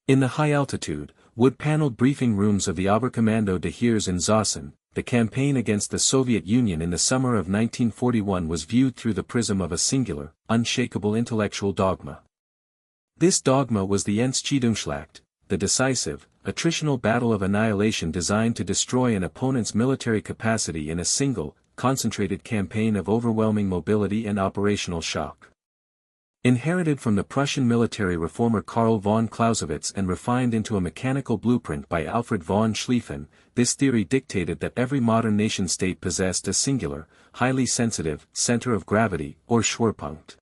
In the high-altitude, wood-paneled briefing rooms of the Oberkommando des Heers in Zossen, the campaign against the Soviet Union in the summer of 1941 was viewed through the prism of a singular, unshakable intellectual dogma. This dogma was the Entscheidungsschlacht, the decisive, attritional battle of annihilation designed to destroy an opponent's military capacity in a single, concentrated campaign of overwhelming mobility and operational shock. Inherited from the Prussian military reformer Karl von Clausewitz and refined into a mechanical blueprint by Alfred von Schlieffen, this theory dictated that every modern nation-state possessed a singular, highly sensitive, center of gravity, or Schwerpunkt.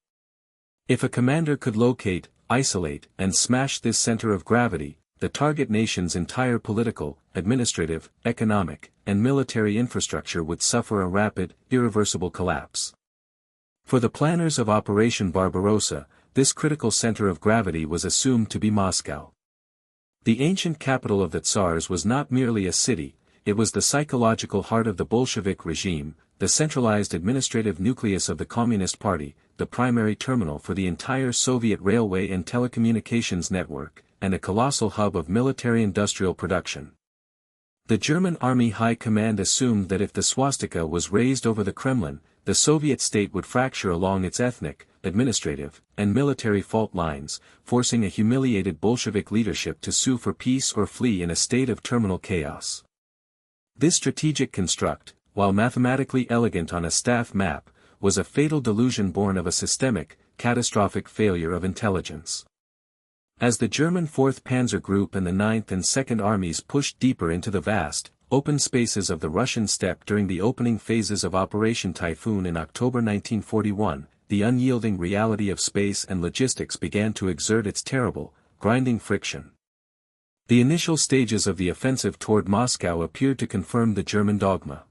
If a commander could locate, isolate, and smash this center of gravity, the target nation's entire political, administrative, economic, and military infrastructure would suffer a rapid, irreversible collapse. For the planners of Operation Barbarossa, this critical center of gravity was assumed to be Moscow. The ancient capital of the Tsars was not merely a city, it was the psychological heart of the Bolshevik regime, the centralized administrative nucleus of the Communist Party, the primary terminal for the entire Soviet railway and telecommunications network, and a colossal hub of military-industrial production. The German Army High Command assumed that if the swastika was raised over the Kremlin, the Soviet state would fracture along its ethnic, administrative, and military fault lines, forcing a humiliated Bolshevik leadership to sue for peace or flee in a state of terminal chaos. This strategic construct, while mathematically elegant on a staff map, was a fatal delusion born of a systemic, catastrophic failure of intelligence. As the German 4th Panzer Group and the 9th and 2nd Armies pushed deeper into the vast, open spaces of the Russian steppe during the opening phases of Operation Typhoon in October 1941, the unyielding reality of space and logistics began to exert its terrible, grinding friction. The initial stages of the offensive toward Moscow appeared to confirm the German dogma.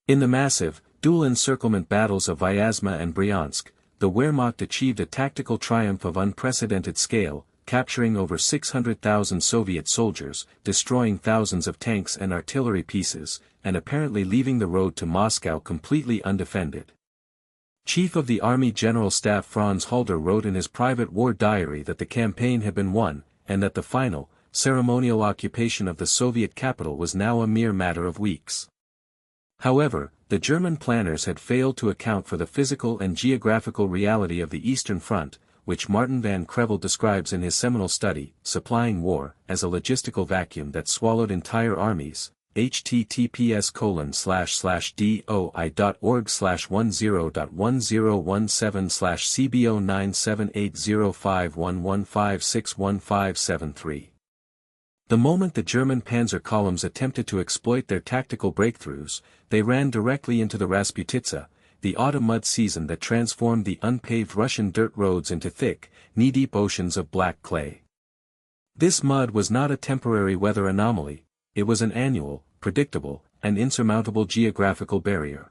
In the massive, dual encirclement battles of Vyazma and Bryansk, the Wehrmacht achieved a tactical triumph of unprecedented scale, capturing over 600,000 Soviet soldiers, destroying thousands of tanks and artillery pieces, and apparently leaving the road to Moscow completely undefended. Chief of the Army General Staff Franz Halder wrote in his private war diary that the campaign had been won, and that the final, ceremonial occupation of the Soviet capital was now a mere matter of weeks. However, the German planners had failed to account for the physical and geographical reality of the Eastern Front, which Martin van Creveld describes in his seminal study, Supplying War, as a logistical vacuum that swallowed entire armies. https://doi.org/1017/cbo9780511561573. The moment the German panzer columns attempted to exploit their tactical breakthroughs, they ran directly into the rasputitsa, the autumn mud season that transformed the unpaved Russian dirt roads into thick, knee-deep oceans of black clay. This mud was not a temporary weather anomaly, it was an annual, predictable, and insurmountable geographical barrier.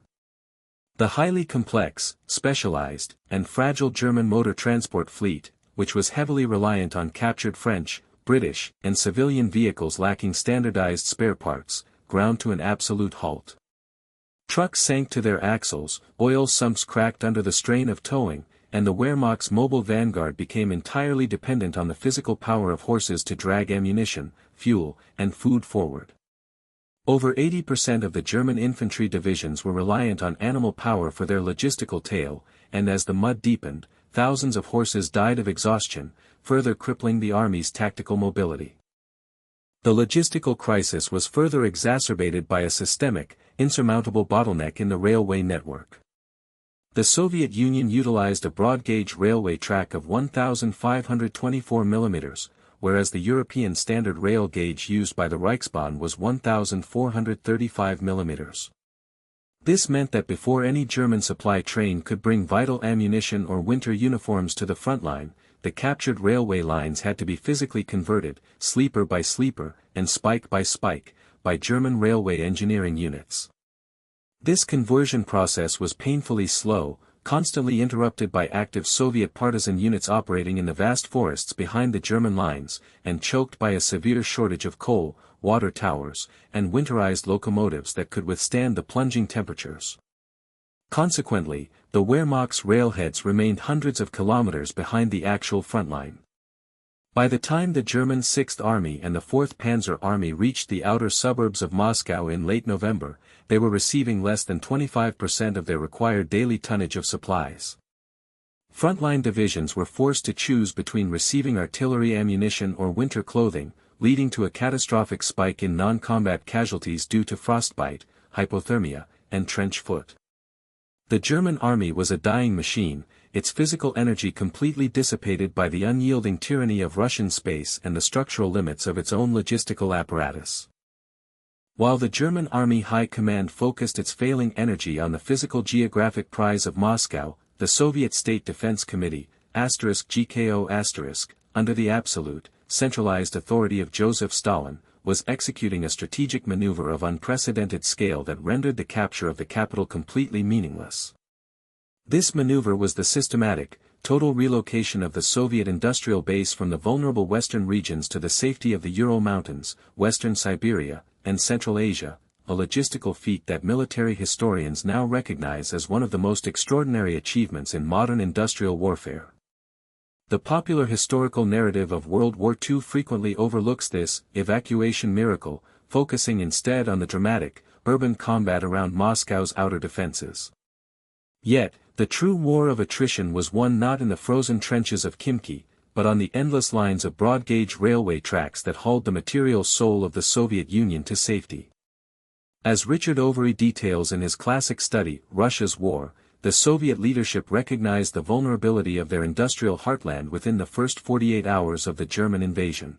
The highly complex, specialized, and fragile German motor transport fleet, which was heavily reliant on captured French, British, and civilian vehicles lacking standardized spare parts, ground to an absolute halt. Trucks sank to their axles, oil sumps cracked under the strain of towing, and the Wehrmacht's mobile vanguard became entirely dependent on the physical power of horses to drag ammunition, fuel, and food forward. Over 80% of the German infantry divisions were reliant on animal power for their logistical tail, and as the mud deepened, thousands of horses died of exhaustion, further crippling the army's tactical mobility. The logistical crisis was further exacerbated by a systemic, insurmountable bottleneck in the railway network. The Soviet Union utilized a broad-gauge railway track of 1,524 mm, whereas the European standard rail gauge used by the Reichsbahn was 1,435 mm. This meant that before any German supply train could bring vital ammunition or winter uniforms to the front line, the captured railway lines had to be physically converted, sleeper by sleeper, and spike by spike, by German railway engineering units. This conversion process was painfully slow, constantly interrupted by active Soviet partisan units operating in the vast forests behind the German lines, and choked by a severe shortage of coal, water towers, and winterized locomotives that could withstand the plunging temperatures. Consequently, the Wehrmacht's railheads remained hundreds of kilometers behind the actual front line. By the time the German 6th Army and the 4th Panzer Army reached the outer suburbs of Moscow in late November, they were receiving less than 25% of their required daily tonnage of supplies. Frontline divisions were forced to choose between receiving artillery ammunition or winter clothing, leading to a catastrophic spike in non-combat casualties due to frostbite, hypothermia, and trench foot. The German army was a dying machine, its physical energy completely dissipated by the unyielding tyranny of Russian space and the structural limits of its own logistical apparatus. While the German Army High Command focused its failing energy on the physical geographic prize of Moscow, the Soviet State Defense Committee, *GKO*, under the absolute, centralized authority of Joseph Stalin, was executing a strategic maneuver of unprecedented scale that rendered the capture of the capital completely meaningless. This maneuver was the systematic, total relocation of the Soviet industrial base from the vulnerable western regions to the safety of the Ural Mountains, western Siberia, and Central Asia, a logistical feat that military historians now recognize as one of the most extraordinary achievements in modern industrial warfare. The popular historical narrative of World War II frequently overlooks this evacuation miracle, focusing instead on the dramatic, urban combat around Moscow's outer defenses. Yet, the true war of attrition was won not in the frozen trenches of Khimki, but on the endless lines of broad-gauge railway tracks that hauled the material soul of the Soviet Union to safety. As Richard Overy details in his classic study, Russia's War, the Soviet leadership recognized the vulnerability of their industrial heartland within the first 48 hours of the German invasion.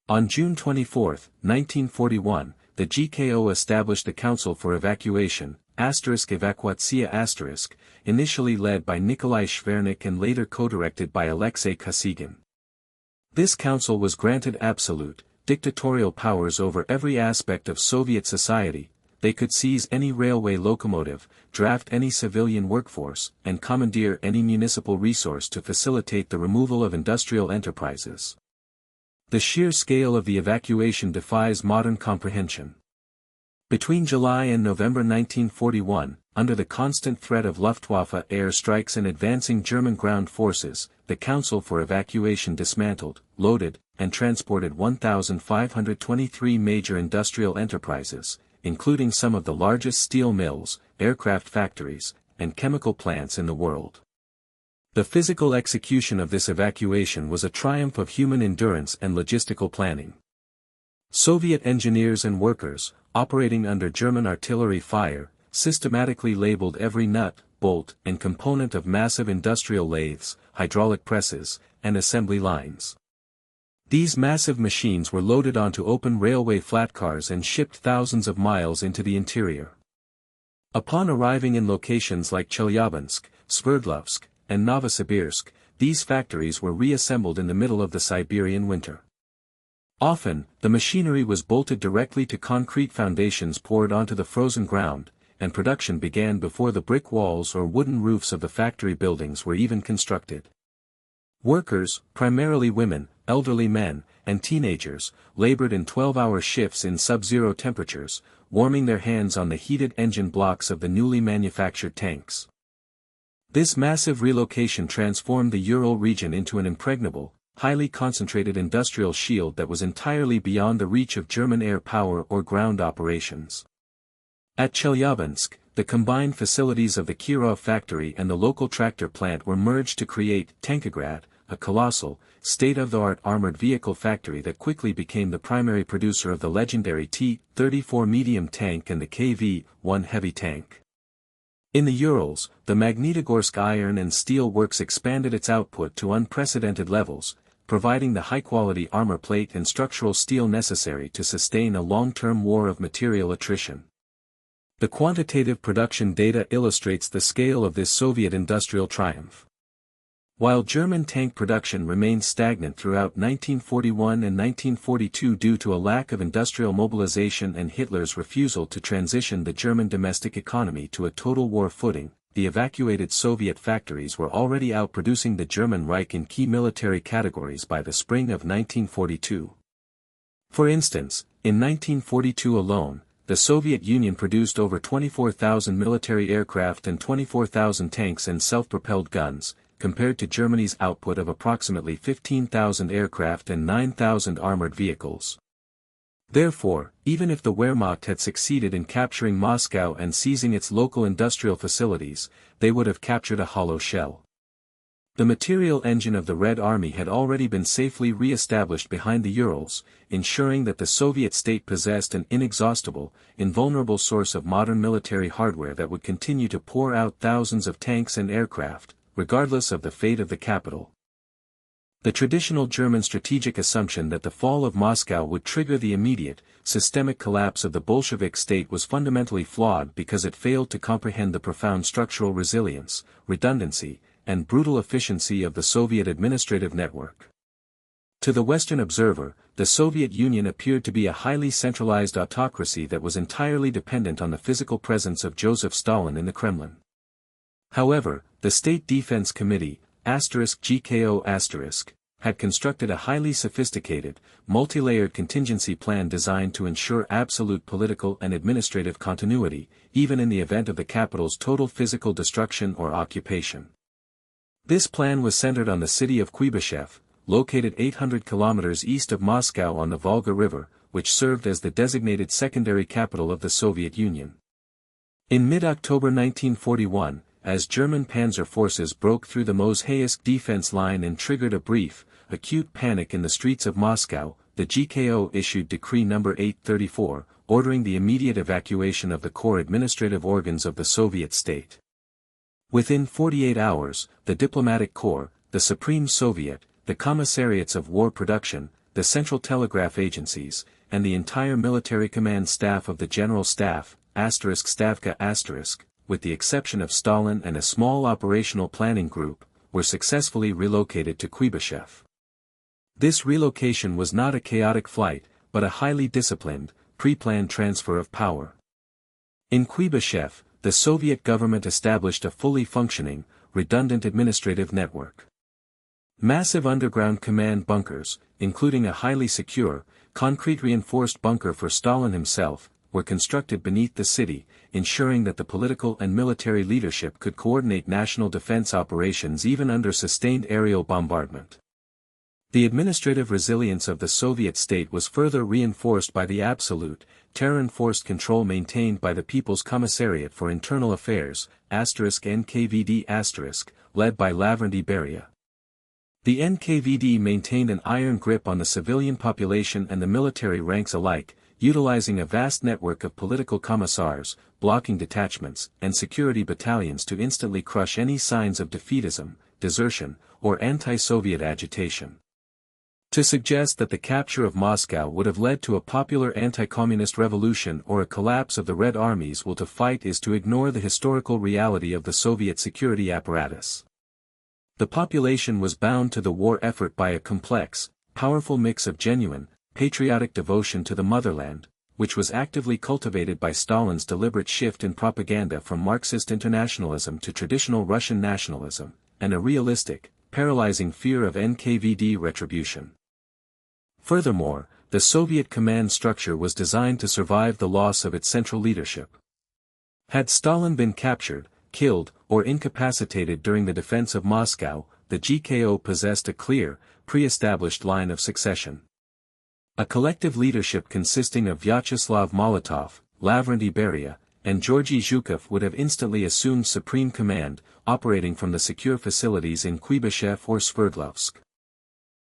On June 24, 1941, the GKO established the Council for Evacuation, Evakuatsiya*, initially led by Nikolai Shvernik and later co-directed by Alexei Kosygin. This council was granted absolute, dictatorial powers over every aspect of Soviet society. They could seize any railway locomotive, draft any civilian workforce, and commandeer any municipal resource to facilitate the removal of industrial enterprises. The sheer scale of the evacuation defies modern comprehension. Between July and November 1941, under the constant threat of Luftwaffe air strikes and advancing German ground forces, the Council for Evacuation dismantled, loaded, and transported 1,523 major industrial enterprises, including some of the largest steel mills, aircraft factories, and chemical plants in the world. The physical execution of this evacuation was a triumph of human endurance and logistical planning. Soviet engineers and workers, operating under German artillery fire, systematically labeled every nut, bolt, and component of massive industrial lathes, hydraulic presses, and assembly lines. These massive machines were loaded onto open railway flatcars and shipped thousands of miles into the interior. Upon arriving in locations like Chelyabinsk, Sverdlovsk, and Novosibirsk, these factories were reassembled in the middle of the Siberian winter. Often, the machinery was bolted directly to concrete foundations poured onto the frozen ground, and production began before the brick walls or wooden roofs of the factory buildings were even constructed. Workers, primarily women, elderly men, and teenagers, labored in 12-hour shifts in sub-zero temperatures, warming their hands on the heated engine blocks of the newly manufactured tanks. This massive relocation transformed the Ural region into an impregnable, highly concentrated industrial shield that was entirely beyond the reach of German air power or ground operations. At Chelyabinsk, the combined facilities of the Kirov factory and the local tractor plant were merged to create Tankograd, a colossal, state-of-the-art armored vehicle factory that quickly became the primary producer of the legendary T-34 medium tank and the KV-1 heavy tank. In the Urals, the Magnitogorsk Iron and Steel Works expanded its output to unprecedented levels, providing the high-quality armor plate and structural steel necessary to sustain a long-term war of material attrition. The quantitative production data illustrates the scale of this Soviet industrial triumph. While German tank production remained stagnant throughout 1941 and 1942 due to a lack of industrial mobilization and Hitler's refusal to transition the German domestic economy to a total war footing, the evacuated Soviet factories were already outproducing the German Reich in key military categories by the spring of 1942. For instance, in 1942 alone, the Soviet Union produced over 24,000 military aircraft and 24,000 tanks and self-propelled guns, compared to Germany's output of approximately 15,000 aircraft and 9,000 armored vehicles. Therefore, even if the Wehrmacht had succeeded in capturing Moscow and seizing its local industrial facilities, they would have captured a hollow shell. The material engine of the Red Army had already been safely re-established behind the Urals, ensuring that the Soviet state possessed an inexhaustible, invulnerable source of modern military hardware that would continue to pour out thousands of tanks and aircraft, regardless of the fate of the capital. The traditional German strategic assumption that the fall of Moscow would trigger the immediate, systemic collapse of the Bolshevik state was fundamentally flawed because it failed to comprehend the profound structural resilience, redundancy, and brutal efficiency of the Soviet administrative network. To the Western observer, the Soviet Union appeared to be a highly centralized autocracy that was entirely dependent on the physical presence of Joseph Stalin in the Kremlin. However, the State Defense Committee, *GKO*, had constructed a highly sophisticated, multi-layered contingency plan designed to ensure absolute political and administrative continuity, even in the event of the capital's total physical destruction or occupation. This plan was centered on the city of Kuibyshev, located 800 kilometers east of Moscow on the Volga River, which served as the designated secondary capital of the Soviet Union. In mid-October 1941, as German panzer forces broke through the Mozhaisk defense line and triggered a brief, acute panic in the streets of Moscow, the GKO issued Decree No. 834, ordering the immediate evacuation of the core administrative organs of the Soviet state. Within 48 hours, the Diplomatic Corps, the Supreme Soviet, the Commissariats of War Production, the Central Telegraph Agencies, and the entire military command staff of the General Staff, *Stavka*, with the exception of Stalin and a small operational planning group, were successfully relocated to Kuibyshev. This relocation was not a chaotic flight, but a highly disciplined, pre-planned transfer of power. In Kuibyshev, the Soviet government established a fully functioning, redundant administrative network. Massive underground command bunkers, including a highly secure, concrete-reinforced bunker for Stalin himself, were constructed beneath the city, ensuring that the political and military leadership could coordinate national defense operations even under sustained aerial bombardment. The administrative resilience of the Soviet state was further reinforced by the absolute, terror-enforced control maintained by the People's Commissariat for Internal Affairs, *NKVD*, led by Lavrentiy Beria. The NKVD maintained an iron grip on the civilian population and the military ranks alike, utilizing a vast network of political commissars, blocking detachments, and security battalions to instantly crush any signs of defeatism, desertion, or anti-Soviet agitation. To suggest that the capture of Moscow would have led to a popular anti-communist revolution or a collapse of the Red Army's will to fight is to ignore the historical reality of the Soviet security apparatus. The population was bound to the war effort by a complex, powerful mix of genuine, patriotic devotion to the motherland, which was actively cultivated by Stalin's deliberate shift in propaganda from Marxist internationalism to traditional Russian nationalism, and a realistic, paralyzing fear of NKVD retribution. Furthermore, the Soviet command structure was designed to survive the loss of its central leadership. Had Stalin been captured, killed, or incapacitated during the defense of Moscow, the GKO possessed a clear, pre-established line of succession. A collective leadership consisting of Vyacheslav Molotov, Lavrentiy Beria, and Georgy Zhukov would have instantly assumed supreme command, operating from the secure facilities in Kuibyshev or Sverdlovsk.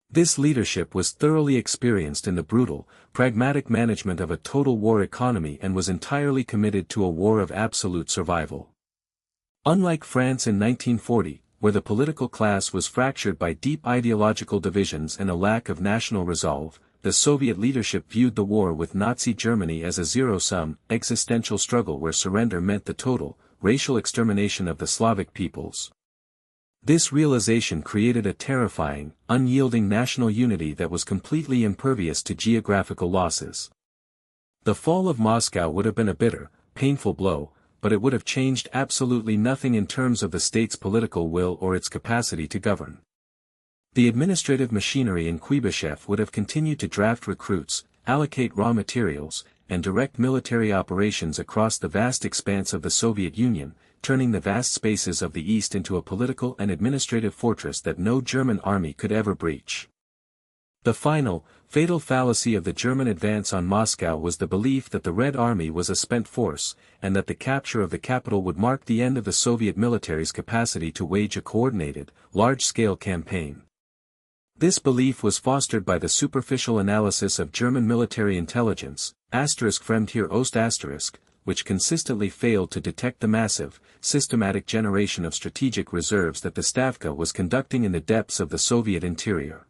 This leadership was thoroughly experienced in the brutal, pragmatic management of a total war economy and was entirely committed to a war of absolute survival. Unlike France in 1940, where the political class was fractured by deep ideological divisions and a lack of national resolve, the Soviet leadership viewed the war with Nazi Germany as a zero-sum, existential struggle where surrender meant the total, racial extermination of the Slavic peoples. This realization created a terrifying, unyielding national unity that was completely impervious to geographical losses. The fall of Moscow would have been a bitter, painful blow, but it would have changed absolutely nothing in terms of the state's political will or its capacity to govern. The administrative machinery in Kuibyshev would have continued to draft recruits, allocate raw materials, and direct military operations across the vast expanse of the Soviet Union, turning the vast spaces of the east into a political and administrative fortress that no German army could ever breach. The final, fatal fallacy of the German advance on Moscow was the belief that the Red Army was a spent force, and that the capture of the capital would mark the end of the Soviet military's capacity to wage a coordinated, large-scale campaign. This belief was fostered by the superficial analysis of German military intelligence, *Fremd hier Ost*, which consistently failed to detect the massive, systematic generation of strategic reserves that the Stavka was conducting in the depths of the Soviet interior.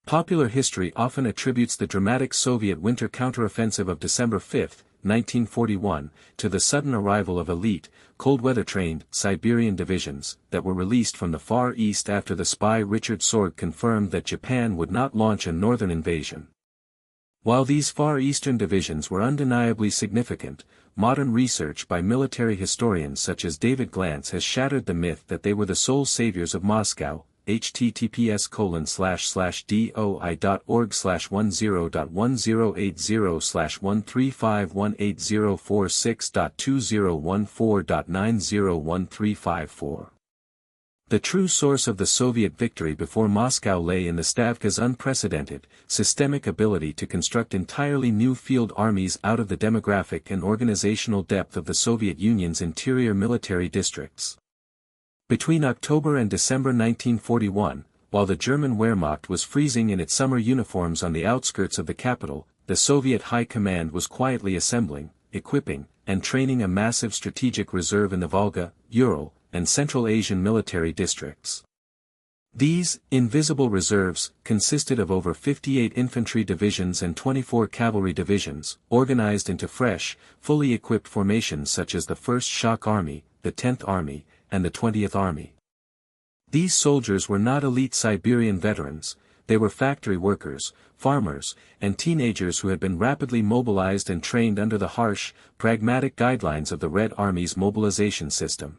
Popular history often attributes the dramatic Soviet winter counteroffensive of December 5, 1941, to the sudden arrival of elite, cold-weather-trained, Siberian divisions, that were released from the Far East after the spy Richard Overy confirmed that Japan would not launch a northern invasion. While these Far Eastern divisions were undeniably significant, modern research by military historians such as David Glantz has shattered the myth that they were the sole saviors of Moscow. https://doi.org/10.1080/138.0/13514.901354. The true source of the Soviet victory before Moscow lay in the Stavka's unprecedented, systemic ability to construct entirely new field armies out of the demographic and organizational depth of the Soviet Union's interior military districts. Between October and December 1941, while the German Wehrmacht was freezing in its summer uniforms on the outskirts of the capital, the Soviet High Command was quietly assembling, equipping, and training a massive strategic reserve in the Volga, Ural, and Central Asian military districts. These invisible reserves consisted of over 58 infantry divisions and 24 cavalry divisions, organized into fresh, fully equipped formations such as the 1st Shock Army, the 10th Army, and the 20th Army. These soldiers were not elite Siberian veterans, they were factory workers, farmers, and teenagers who had been rapidly mobilized and trained under the harsh, pragmatic guidelines of the Red Army's mobilization system.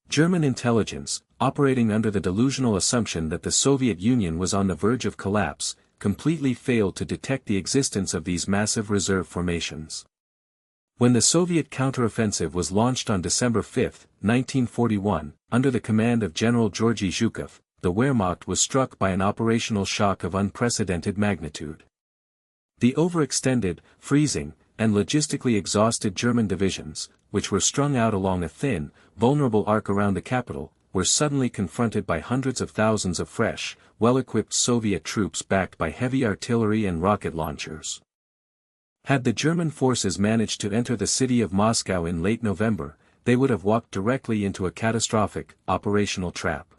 German intelligence, operating under the delusional assumption that the Soviet Union was on the verge of collapse, completely failed to detect the existence of these massive reserve formations. When the Soviet counteroffensive was launched on December 5, 1941, under the command of General Georgy Zhukov, the Wehrmacht was struck by an operational shock of unprecedented magnitude. The overextended, freezing, and logistically exhausted German divisions, which were strung out along a thin, vulnerable arc around the capital, were suddenly confronted by hundreds of thousands of fresh, well-equipped Soviet troops backed by heavy artillery and rocket launchers. Had the German forces managed to enter the city of Moscow in late November, they would have walked directly into a catastrophic, operational trap.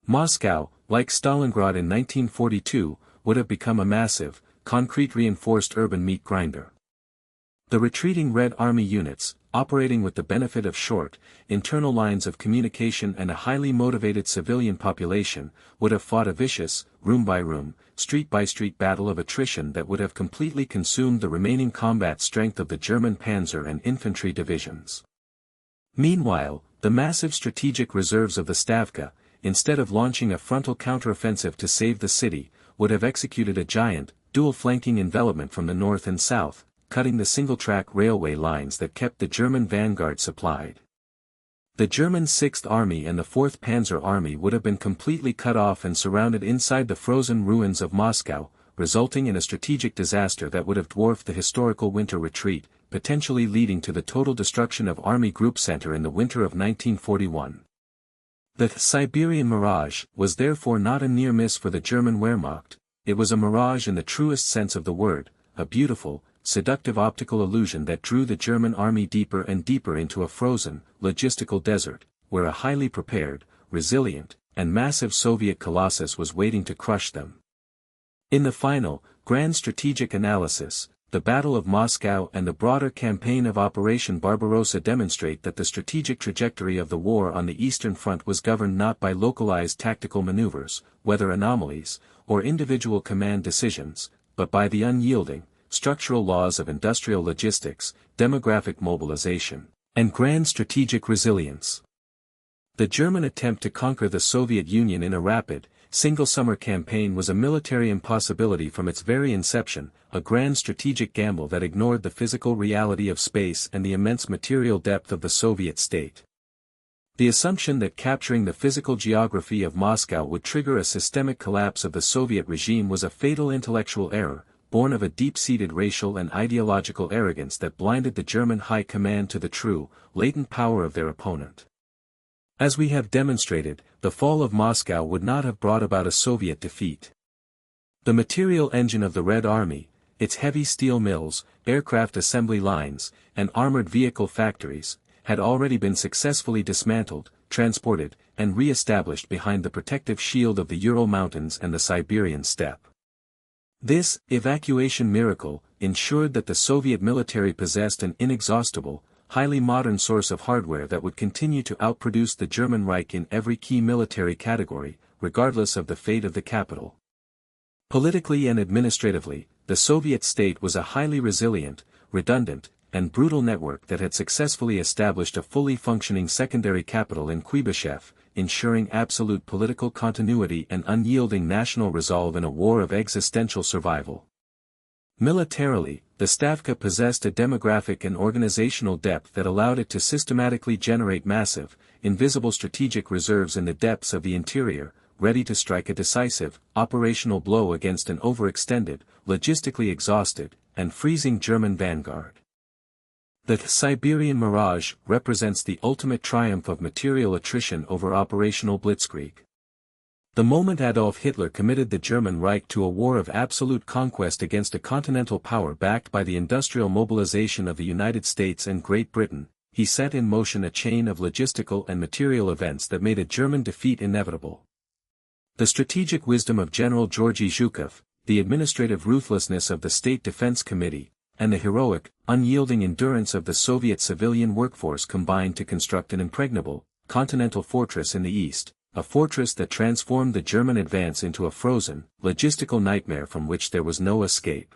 Moscow, like Stalingrad in 1942, would have become a massive, concrete-reinforced urban meat grinder. The retreating Red Army units, operating with the benefit of short, internal lines of communication and a highly motivated civilian population, would have fought a vicious, room-by-room, street-by-street battle of attrition that would have completely consumed the remaining combat strength of the German panzer and infantry divisions. Meanwhile, the massive strategic reserves of the Stavka, instead of launching a frontal counteroffensive to save the city, would have executed a giant, dual-flanking envelopment from the north and south, cutting the single-track railway lines that kept the German vanguard supplied. The German 6th Army and the 4th Panzer Army would have been completely cut off and surrounded inside the frozen ruins of Moscow, resulting in a strategic disaster that would have dwarfed the historical winter retreat, potentially leading to the total destruction of Army Group Center in the winter of 1941. The Siberian Mirage was therefore not a near miss for the German Wehrmacht, it was a mirage in the truest sense of the word, a beautiful, seductive optical illusion that drew the German army deeper and deeper into a frozen, logistical desert, where a highly prepared, resilient, and massive Soviet colossus was waiting to crush them. In the final, grand strategic analysis, the Battle of Moscow and the broader campaign of Operation Barbarossa demonstrate that the strategic trajectory of the war on the Eastern Front was governed not by localized tactical maneuvers, weather anomalies, or individual command decisions, but by the unyielding, structural laws of industrial logistics, demographic mobilization, and grand strategic resilience. The German attempt to conquer the Soviet Union in a rapid, single summer campaign was a military impossibility from its very inception, a grand strategic gamble that ignored the physical reality of space and the immense material depth of the Soviet state. The assumption that capturing the physical geography of Moscow would trigger a systemic collapse of the Soviet regime was a fatal intellectual error, born of a deep-seated racial and ideological arrogance that blinded the German high command to the true, latent power of their opponent. As we have demonstrated, the fall of Moscow would not have brought about a Soviet defeat. The material engine of the Red Army, its heavy steel mills, aircraft assembly lines, and armored vehicle factories, had already been successfully dismantled, transported, and re-established behind the protective shield of the Ural Mountains and the Siberian steppe. This evacuation miracle ensured that the Soviet military possessed an inexhaustible, highly modern source of hardware that would continue to outproduce the German Reich in every key military category, regardless of the fate of the capital. Politically and administratively, the Soviet state was a highly resilient, redundant, and brutal network that had successfully established a fully functioning secondary capital in Kuibyshev, ensuring absolute political continuity and unyielding national resolve in a war of existential survival. Militarily, the Stavka possessed a demographic and organizational depth that allowed it to systematically generate massive, invisible strategic reserves in the depths of the interior, ready to strike a decisive, operational blow against an overextended, logistically exhausted, and freezing German vanguard. The Siberian Mirage represents the ultimate triumph of material attrition over operational blitzkrieg. The moment Adolf Hitler committed the German Reich to a war of absolute conquest against a continental power backed by the industrial mobilization of the United States and Great Britain, he set in motion a chain of logistical and material events that made a German defeat inevitable. The strategic wisdom of General Georgy Zhukov, the administrative ruthlessness of the State Defense Committee, and the heroic, unyielding endurance of the Soviet civilian workforce combined to construct an impregnable, continental fortress in the east, a fortress that transformed the German advance into a frozen, logistical nightmare from which there was no escape.